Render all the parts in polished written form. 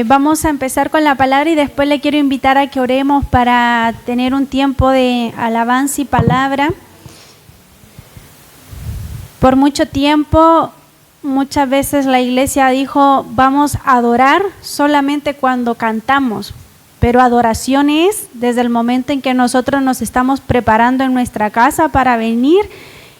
Vamos a empezar con la palabra y después le quiero invitar a que oremos para tener un tiempo de alabanza y palabra. Por mucho tiempo, muchas veces la iglesia dijo, vamos a adorar solamente cuando cantamos, pero adoración es desde el momento en que nosotros nos estamos preparando en nuestra casa para venir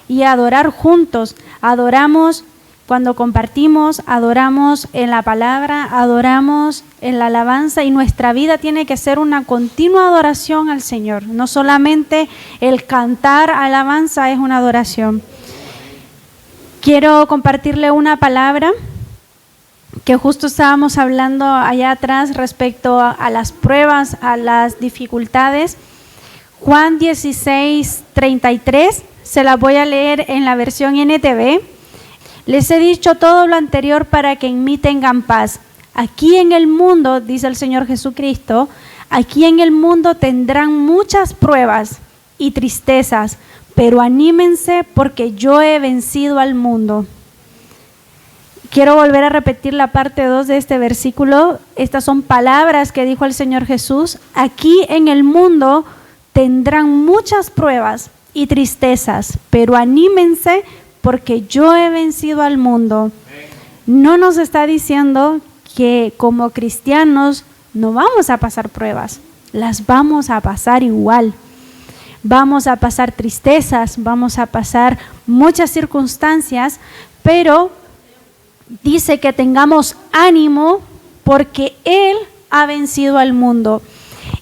y adorar juntos. Adoramos cuando compartimos, adoramos en la palabra, adoramos en la alabanza, y nuestra vida tiene que ser una continua adoración al Señor. No solamente el cantar alabanza es una adoración. Quiero compartirle una palabra que justo estábamos hablando allá atrás respecto a las pruebas, a las dificultades. Juan 16:33, se la voy a leer en la versión NTV. Les he dicho todo lo anterior para que en mí tengan paz. Aquí en el mundo, dice el Señor Jesucristo, aquí en el mundo tendrán muchas pruebas y tristezas, pero anímense porque yo he vencido al mundo. Quiero volver a repetir la parte 2 de este versículo. Estas son palabras que dijo el Señor Jesús. Aquí en el mundo tendrán muchas pruebas y tristezas, pero anímense porque yo he vencido al mundo. No nos está diciendo que como cristianos no vamos a pasar pruebas, las vamos a pasar igual. Vamos a pasar tristezas, vamos a pasar muchas circunstancias, pero dice que tengamos ánimo porque Él ha vencido al mundo.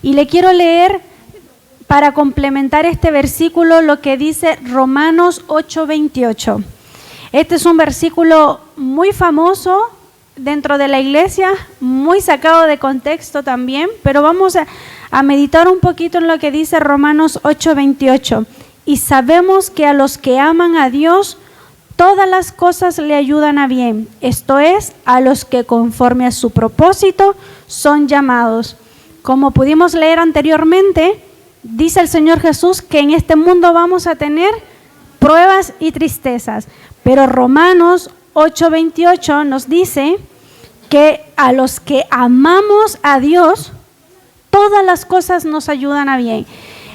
Y le quiero leer para complementar este versículo lo que dice Romanos 8:28. Este es un versículo muy famoso dentro de la iglesia, muy sacado de contexto también, pero vamos a meditar un poquito en lo que dice Romanos 8:28. Y sabemos que a los que aman a Dios, todas las cosas le ayudan a bien. Esto es, a los que conforme a su propósito son llamados. Como pudimos leer anteriormente, dice el Señor Jesús que en este mundo vamos a tener pruebas y tristezas. Pero Romanos 8:28 nos dice que a los que amamos a Dios, todas las cosas nos ayudan a bien.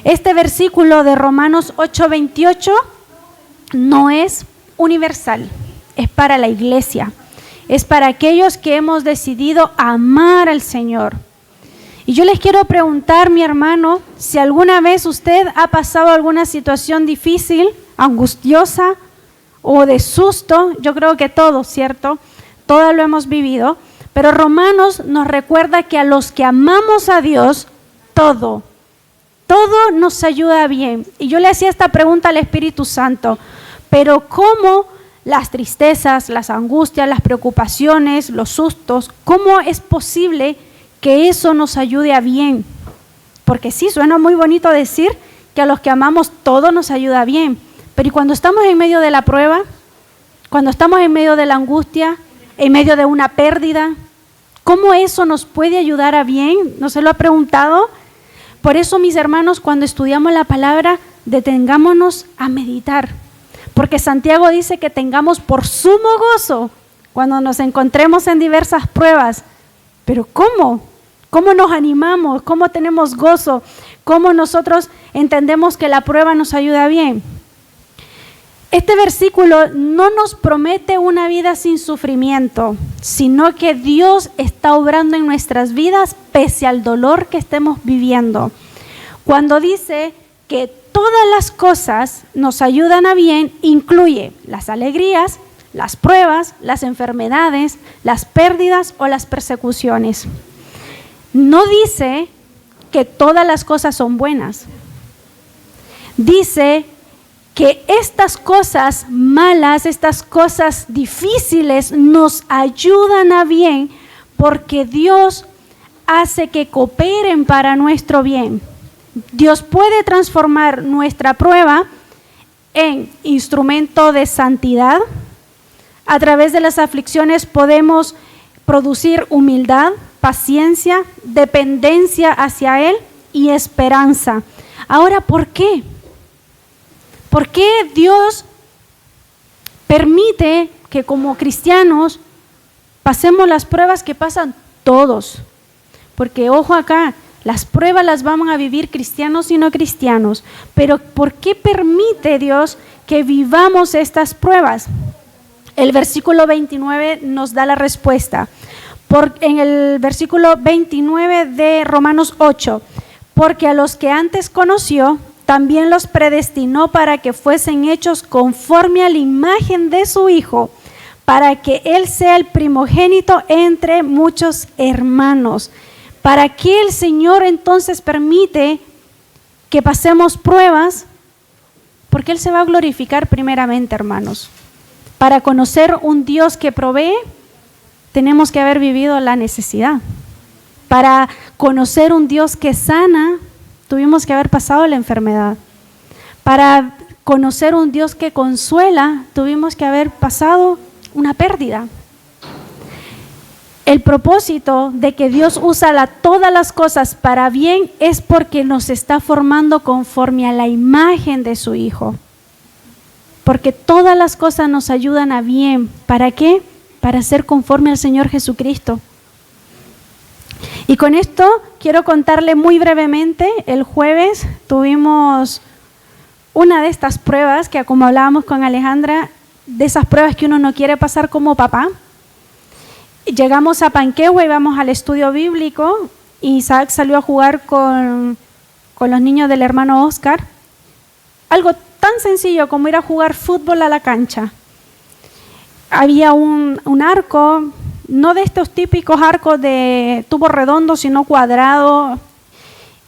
Este versículo de Romanos 8:28 no es universal, es para la iglesia, es para aquellos que hemos decidido amar al Señor. Y yo les quiero preguntar, mi hermano, si alguna vez usted ha pasado alguna situación difícil, angustiosa o de susto. Yo creo que todos, ¿cierto? Todos lo hemos vivido. Pero Romanos nos recuerda que a los que amamos a Dios, todo nos ayuda bien. Y yo le hacía esta pregunta al Espíritu Santo, pero ¿cómo las tristezas, las angustias, las preocupaciones, los sustos, cómo es posible que eso nos ayude a bien? Porque sí, suena muy bonito decir que a los que amamos todo nos ayuda bien, pero ¿y cuando estamos en medio de la prueba? Cuando estamos en medio de la angustia, en medio de una pérdida, ¿cómo eso nos puede ayudar a bien? ¿No se lo ha preguntado? Por eso, mis hermanos, cuando estudiamos la palabra, detengámonos a meditar, porque Santiago dice que tengamos por sumo gozo cuando nos encontremos en diversas pruebas. Pero ¿cómo? ¿Cómo nos animamos? ¿Cómo tenemos gozo? ¿Cómo nosotros entendemos que la prueba nos ayuda bien? Este versículo no nos promete una vida sin sufrimiento, sino que Dios está obrando en nuestras vidas pese al dolor que estemos viviendo. Cuando dice que todas las cosas nos ayudan a bien, incluye las alegrías, las pruebas, las enfermedades, las pérdidas o las persecuciones. No dice que todas las cosas son buenas. Dice que estas cosas malas, estas cosas difíciles nos ayudan a bien porque Dios hace que cooperen para nuestro bien. Dios puede transformar nuestra prueba en instrumento de santidad. A través de las aflicciones podemos producir humildad, paciencia, dependencia hacia Él y esperanza. Ahora, ¿por qué? ¿Por qué Dios permite que como cristianos pasemos las pruebas que pasan todos. Porque ojo acá, las pruebas las van a vivir cristianos y no cristianos. Pero ¿por qué permite Dios que vivamos estas pruebas? El versículo 29 nos da la respuesta. En el versículo 29 de Romanos 8, porque a los que antes conoció, también los predestinó para que fuesen hechos conforme a la imagen de su Hijo, para que Él sea el primogénito entre muchos hermanos. ¿Para qué el Señor entonces permite que pasemos pruebas? Porque Él se va a glorificar primeramente, hermanos. Para conocer un Dios que provee, tenemos que haber vivido la necesidad. Para conocer un Dios que sana, tuvimos que haber pasado la enfermedad. Para conocer un Dios que consuela, tuvimos que haber pasado una pérdida. El propósito de que Dios usa todas las cosas para bien es porque nos está formando conforme a la imagen de su Hijo. Porque todas las cosas nos ayudan a bien. ¿Para qué? Para ser conforme al Señor Jesucristo. Y con esto quiero contarle muy brevemente, el jueves tuvimos una de estas pruebas que, como hablábamos con Alejandra, de esas pruebas que uno no quiere pasar como papá. Llegamos a Panquehue, íbamos al estudio bíblico, y Isaac salió a jugar con los niños del hermano Oscar. Algo tan sencillo como ir a jugar fútbol a la cancha. Había un arco, no de estos típicos arcos de tubo redondo, sino cuadrado,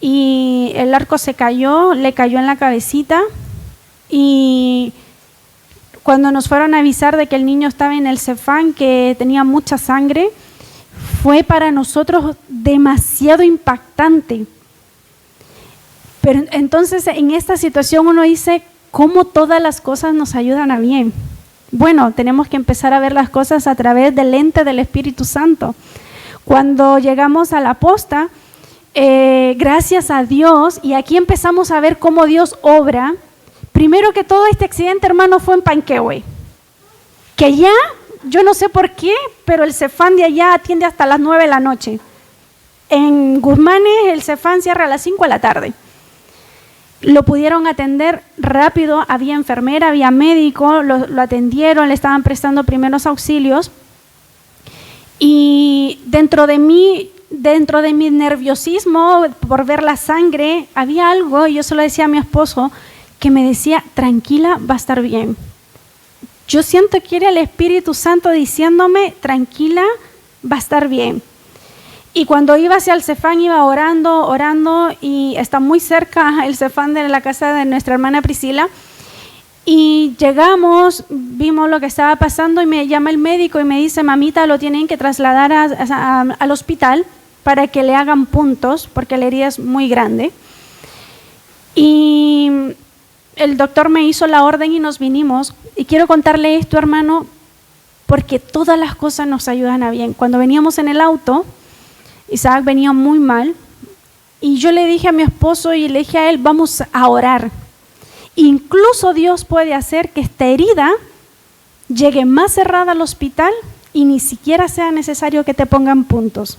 y el arco se cayó, le cayó en la cabecita, y cuando nos fueron a avisar de que el niño estaba en el Cefán, que tenía mucha sangre, fue para nosotros demasiado impactante. Pero entonces en esta situación uno dice, ¿cómo todas las cosas nos ayudan a bien? Bueno, tenemos que empezar a ver las cosas a través del lente del Espíritu Santo. Cuando llegamos a la posta, gracias a Dios, y aquí empezamos a ver cómo Dios obra. Primero que todo, este accidente, hermano, fue en Panquehue, que allá, yo no sé por qué, pero el Cefán de allá atiende hasta las 9 de la noche. En Guzmanes el Cefán cierra a las 5 de la tarde. Lo pudieron atender rápido, había enfermera, había médico, lo atendieron, le estaban prestando primeros auxilios. Y dentro de mi nerviosismo por ver la sangre, había algo, y yo se lo decía a mi esposo, que me decía, tranquila, va a estar bien. Yo siento que era el Espíritu Santo diciéndome, tranquila, va a estar bien. Y cuando iba hacia el Cefán, iba orando, y está muy cerca el Cefán de la casa de nuestra hermana Priscila. Y llegamos, vimos lo que estaba pasando, y me llama el médico y me dice, mamita, lo tienen que trasladar al hospital para que le hagan puntos, porque la herida es muy grande. Y el doctor me hizo la orden y nos vinimos. Y quiero contarle esto, hermano, porque todas las cosas nos ayudan a bien. Cuando veníamos en el auto, Isaac venía muy mal, y yo le dije a mi esposo y le dije a él, vamos a orar. Incluso Dios puede hacer que esta herida llegue más cerrada al hospital y ni siquiera sea necesario que te pongan puntos.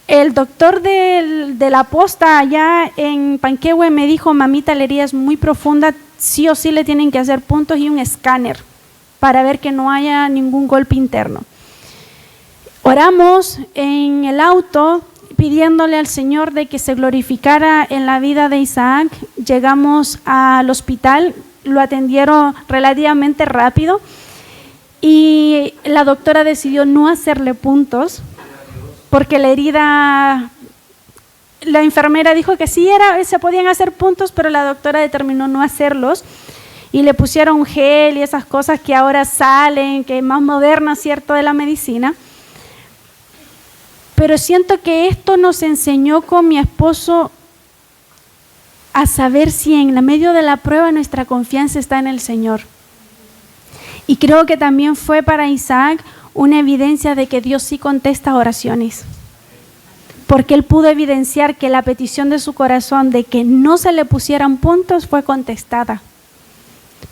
El doctor de la posta allá en Panquehue me dijo, mamita, la herida es muy profunda, sí o sí le tienen que hacer puntos y un escáner para ver que no haya ningún golpe interno. Oramos en el auto pidiéndole al Señor de que se glorificara en la vida de Isaac. Llegamos al hospital, lo atendieron relativamente rápido, y la doctora decidió no hacerle puntos porque la herida, la enfermera dijo que sí se podían hacer puntos, pero la doctora determinó no hacerlos, y le pusieron gel y esas cosas que ahora salen, que es más moderna, cierto, de la medicina. Pero siento que esto nos enseñó con mi esposo a saber si en la medio de la prueba nuestra confianza está en el Señor. Y creo que también fue para Isaac una evidencia de que Dios sí contesta oraciones. Porque él pudo evidenciar que la petición de su corazón de que no se le pusieran puntos fue contestada.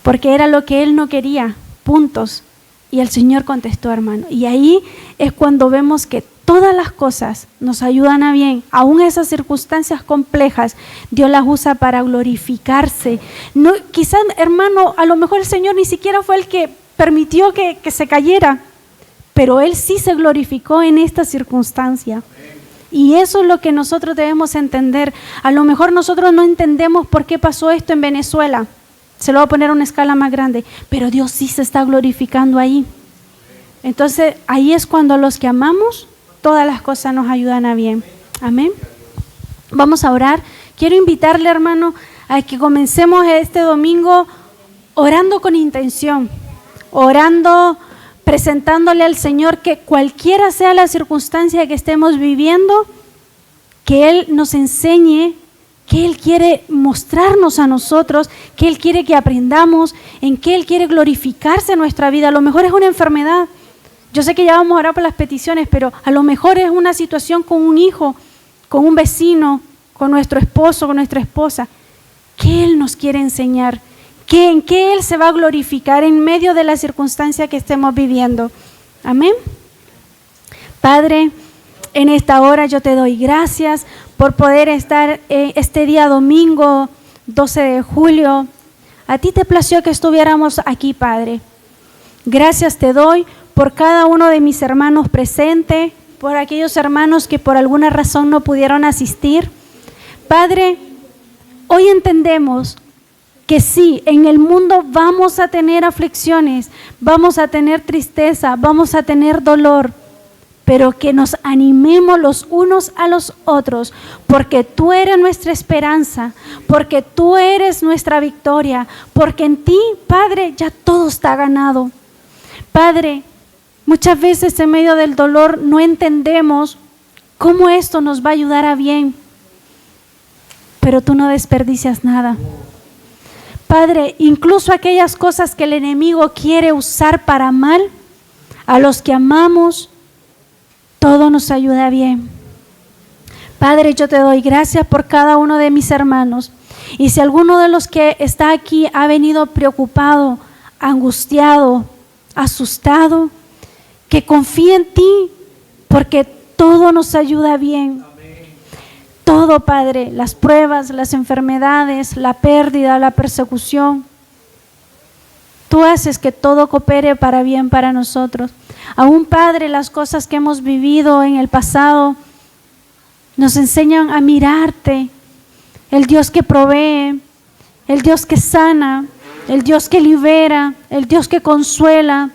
Porque era lo que él no quería, puntos. Y el Señor contestó, hermano. Y ahí es cuando vemos que todas las cosas nos ayudan a bien, aún esas circunstancias complejas, Dios las usa para glorificarse. No, quizás, hermano, a lo mejor el Señor ni siquiera fue el que permitió que se cayera, pero Él sí se glorificó en esta circunstancia. Y eso es lo que nosotros debemos entender. A lo mejor nosotros no entendemos por qué pasó esto en Venezuela. Se lo voy a poner a una escala más grande, pero Dios sí se está glorificando ahí. Entonces, ahí es cuando los que amamos, todas las cosas nos ayudan a bien. Amén. Vamos a orar. Quiero invitarle, hermano, a que comencemos este domingo orando con intención, orando, presentándole al Señor que cualquiera sea la circunstancia que estemos viviendo, que Él nos enseñe, que Él quiere mostrarnos a nosotros, que Él quiere que aprendamos, en que Él quiere glorificarse en nuestra vida. A lo mejor es una enfermedad. Yo sé que ya vamos a orar por las peticiones, pero a lo mejor es una situación con un hijo, con un vecino, con nuestro esposo, con nuestra esposa. ¿Qué Él nos quiere enseñar? ¿En qué Él se va a glorificar en medio de la circunstancia que estemos viviendo? Amén. Padre, en esta hora yo te doy gracias por poder estar este día domingo 12 de julio. A ti te plació que estuviéramos aquí, Padre. Gracias te doy por cada uno de mis hermanos presentes, por aquellos hermanos que por alguna razón no pudieron asistir. Padre, hoy entendemos que sí, en el mundo vamos a tener aflicciones, vamos a tener tristeza, vamos a tener dolor, pero que nos animemos los unos a los otros, porque tú eres nuestra esperanza, porque tú eres nuestra victoria, porque en ti, Padre, ya todo está ganado. Padre, muchas veces en medio del dolor no entendemos cómo esto nos va a ayudar a bien, pero tú no desperdicias nada. Padre, incluso aquellas cosas que el enemigo quiere usar para mal, a los que amamos, todo nos ayuda bien. Padre, yo te doy gracias por cada uno de mis hermanos. Y si alguno de los que está aquí ha venido preocupado, angustiado, asustado, que confíe en ti, porque todo nos ayuda bien. Todo, Padre, las pruebas, las enfermedades, la pérdida, la persecución. Tú haces que todo coopere para bien para nosotros. Aún, Padre, las cosas que hemos vivido en el pasado nos enseñan a mirarte, el Dios que provee, el Dios que sana, el Dios que libera, el Dios que consuela,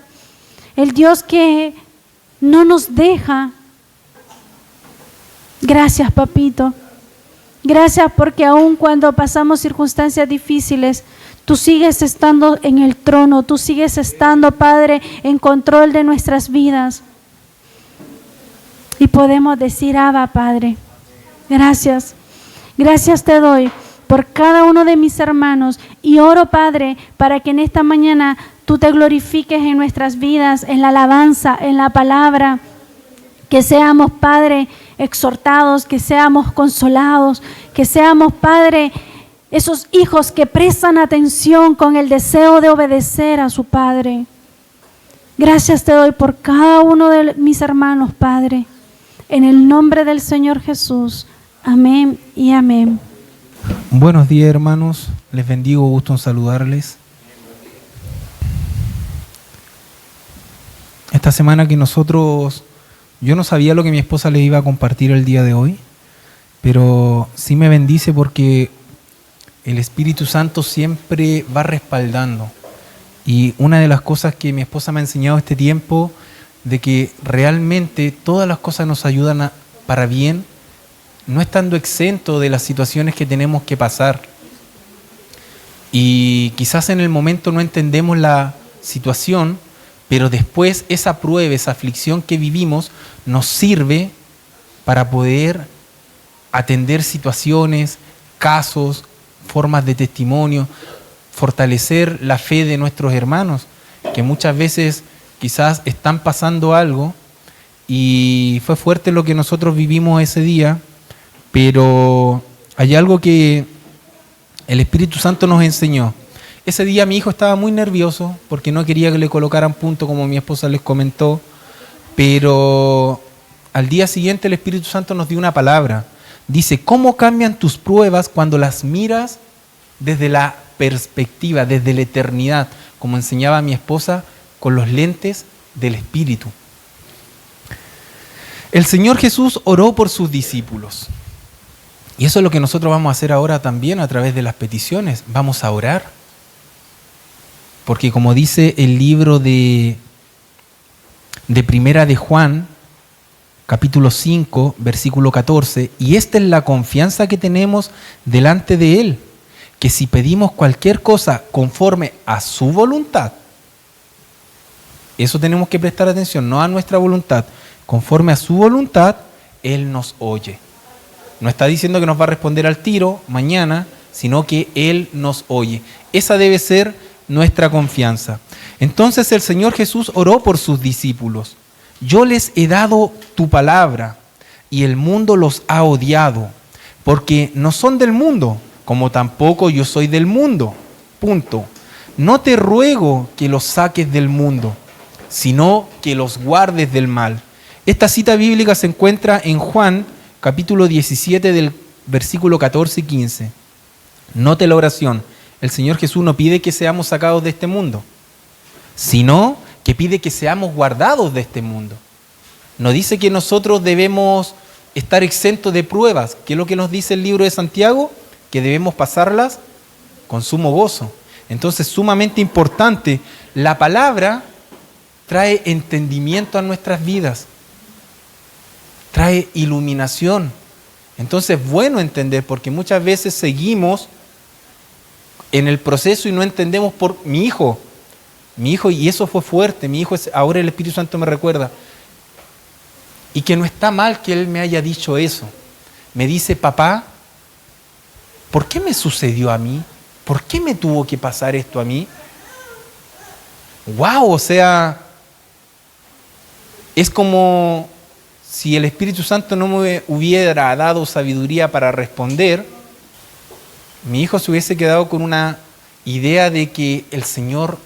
el Dios que no nos deja. Gracias, papito. Gracias porque aun cuando pasamos circunstancias difíciles, tú sigues estando en el trono, tú sigues estando, Padre, en control de nuestras vidas. Y podemos decir, Abba, Padre, gracias. Gracias te doy por cada uno de mis hermanos y oro, Padre, para que en esta mañana tú te glorifiques en nuestras vidas, en la alabanza, en la palabra, que seamos, Padre, exhortados, que seamos consolados, que seamos, Padre, esos hijos que prestan atención con el deseo de obedecer a su Padre. Gracias te doy por cada uno de mis hermanos, Padre, en el nombre del Señor Jesús. Amén y amén. Buenos días, hermanos. Les bendigo, gusto en saludarles. Esta semana que yo no sabía lo que mi esposa les iba a compartir el día de hoy, pero sí me bendice porque el Espíritu Santo siempre va respaldando. Y una de las cosas que mi esposa me ha enseñado este tiempo, de que realmente todas las cosas nos ayudan para bien, no estando exento de las situaciones que tenemos que pasar. Y quizás en el momento no entendemos la situación, pero después esa prueba, esa aflicción que vivimos nos sirve para poder atender situaciones, casos, formas de testimonio, fortalecer la fe de nuestros hermanos, que muchas veces quizás están pasando algo y fue fuerte lo que nosotros vivimos ese día, pero hay algo que el Espíritu Santo nos enseñó. Ese día mi hijo estaba muy nervioso porque no quería que le colocaran punto, como mi esposa les comentó, pero al día siguiente el Espíritu Santo nos dio una palabra. Dice, ¿cómo cambian tus pruebas cuando las miras desde la perspectiva, desde la eternidad? Como enseñaba mi esposa, con los lentes del Espíritu. El Señor Jesús oró por sus discípulos. Y eso es lo que nosotros vamos a hacer ahora también a través de las peticiones. Vamos a orar. Porque como dice el libro de Primera de Juan, capítulo 5, versículo 14, y esta es la confianza que tenemos delante de Él, que si pedimos cualquier cosa conforme a su voluntad, eso tenemos que prestar atención, no a nuestra voluntad, conforme a su voluntad, Él nos oye. No está diciendo que nos va a responder al tiro mañana, sino que Él nos oye. Esa debe ser nuestra confianza. Entonces el Señor Jesús oró por sus discípulos. Yo les he dado tu palabra y el mundo los ha odiado, porque no son del mundo, como tampoco yo soy del mundo. Punto. No te ruego que los saques del mundo, sino que los guardes del mal. Esta cita bíblica se encuentra en Juan, capítulo 17, del versículo 14 y 15. Note la oración. El Señor Jesús no pide que seamos sacados de este mundo, sino que pide que seamos guardados de este mundo. No dice que nosotros debemos estar exentos de pruebas, que es lo que nos dice el libro de Santiago, que debemos pasarlas con sumo gozo. Entonces, sumamente importante, la palabra trae entendimiento a nuestras vidas, trae iluminación. Entonces, es bueno entender, porque muchas veces seguimos en el proceso y no entendemos por mi hijo, y eso fue fuerte, mi hijo, ahora el Espíritu Santo me recuerda, y que no está mal que él me haya dicho eso. Me dice, papá, ¿por qué me sucedió a mí? ¿Por qué me tuvo que pasar esto a mí? ¡Wow! O sea, es como si el Espíritu Santo no me hubiera dado sabiduría para responder, mi hijo se hubiese quedado con una idea de que el Señor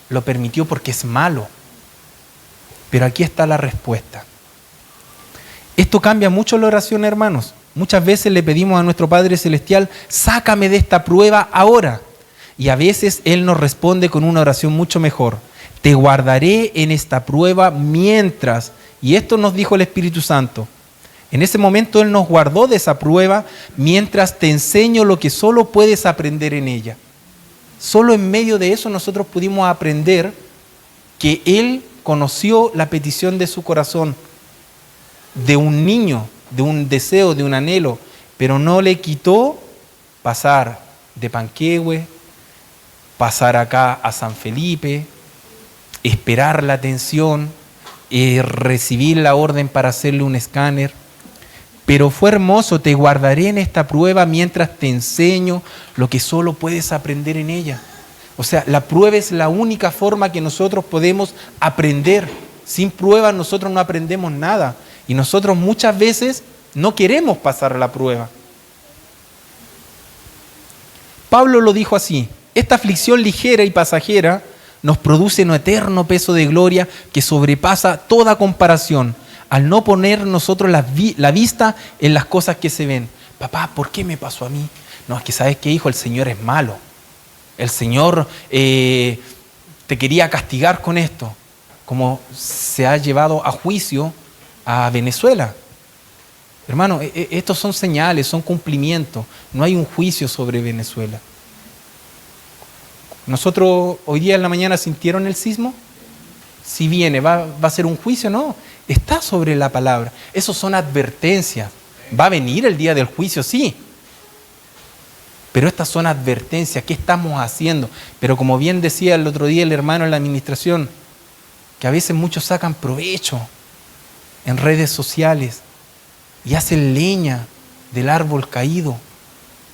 lo permitió porque es malo. Pero aquí está la respuesta. Esto cambia mucho la oración, hermanos. Muchas veces le pedimos a nuestro Padre Celestial, sácame de esta prueba ahora. Y a veces Él nos responde con una oración mucho mejor. Te guardaré en esta prueba mientras. Y esto nos dijo el Espíritu Santo. En ese momento Él nos guardó de esa prueba mientras te enseño lo que solo puedes aprender en ella. Solo en medio de eso nosotros pudimos aprender que Él conoció la petición de su corazón, de un niño, de un deseo, de un anhelo, pero no le quitó pasar de Panquehue, pasar acá a San Felipe, esperar la atención, recibir la orden para hacerle un escáner. Pero fue hermoso, te guardaré en esta prueba mientras te enseño lo que solo puedes aprender en ella. O sea, la prueba es la única forma que nosotros podemos aprender. Sin prueba nosotros no aprendemos nada. Y nosotros muchas veces no queremos pasar la prueba. Pablo lo dijo así: esta aflicción ligera y pasajera nos produce un eterno peso de gloria que sobrepasa toda comparación, al no poner nosotros la vista en las cosas que se ven. Papá, ¿por qué me pasó a mí? No, es que ¿sabes qué, hijo? El Señor es malo. El Señor te quería castigar con esto, como se ha llevado a juicio a Venezuela. Hermano, estos son señales, son cumplimientos. No hay un juicio sobre Venezuela. Nosotros hoy día en la mañana sintieron el sismo. Si viene, ¿va a ser un juicio? No, está sobre la palabra. Esos son advertencias. Va a venir el día del juicio, sí. Pero estas son advertencias. ¿Qué estamos haciendo? Pero como bien decía el otro día el hermano en la administración, que a veces muchos sacan provecho en redes sociales y hacen leña del árbol caído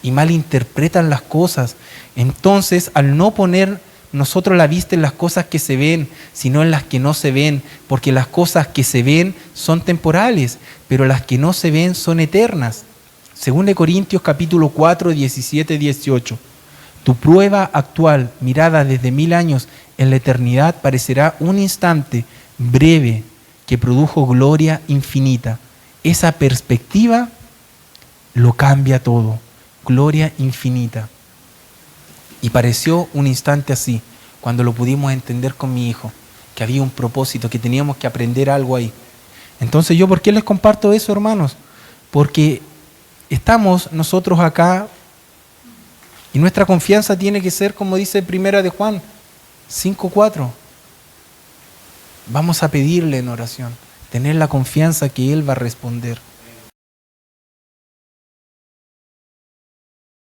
y malinterpretan las cosas. Entonces, al no poner nosotros la vista en las cosas que se ven, sino en las que no se ven, porque las cosas que se ven son temporales, pero las que no se ven son eternas. Según de Corintios capítulo 4, 17, 18. Tu prueba actual, mirada desde 1000 años en la eternidad, parecerá un instante breve que produjo gloria infinita. esa perspectiva lo cambia todo. Gloria infinita. Y pareció un instante así, cuando lo pudimos entender con mi hijo, que había un propósito, que teníamos que aprender algo ahí. Entonces yo, ¿por qué les comparto eso, hermanos? Porque estamos nosotros acá y nuestra confianza tiene que ser, como dice Primera de Juan 5:4. Vamos a pedirle en oración, tener la confianza que Él va a responder.